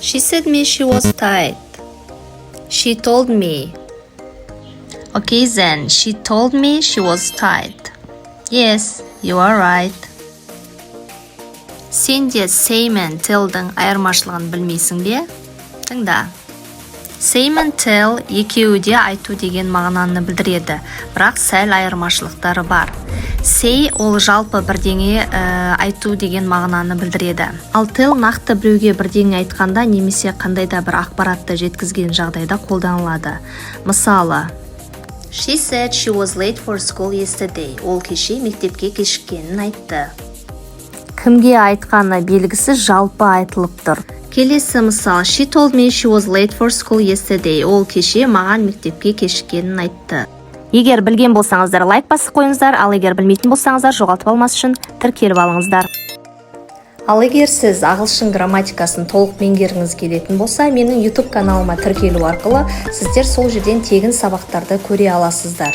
She said me she was tired. She told me. Okay then, she told me she was tired. Yes, you are right. Сен де say мен tell'дің айырмашылығын білмейсің бе? Тыңда. Say мен tell екеуі де айту деген мағынаны білдіреді, бірақ сәл айырмашылықтары бар. Say ол жалпы бірдеңе айту деген мағынаны білдіреді. Ал tell нақты біреуге бірдеңе айтқанда немесе қандай да бір ақпаратты жеткізген жағдайда қолданылады. Мысалы, She said she was late for school yesterday. Ол кеше мектепке кешіккенін айтты. Кімге айтқаны белгісіз жалпы айтылып тұр. Келесі мысал. She told me she was late for school yesterday. Ол кеше маған мектепке кешіккенін айтты. Егер білген болсаңыздар лайк басып қойыңыздар, ал егер білмейтін болсаңыздар жоғалтып алмас үшін тіркеліп алыңыздар. Ал егер сіз ағылшын грамматикасын толық меңгергіңіз келетін болса, менің YouTube каналыма тіркелу арқылы сіздер сол жерден тегін сабақтарды көре аласыздар.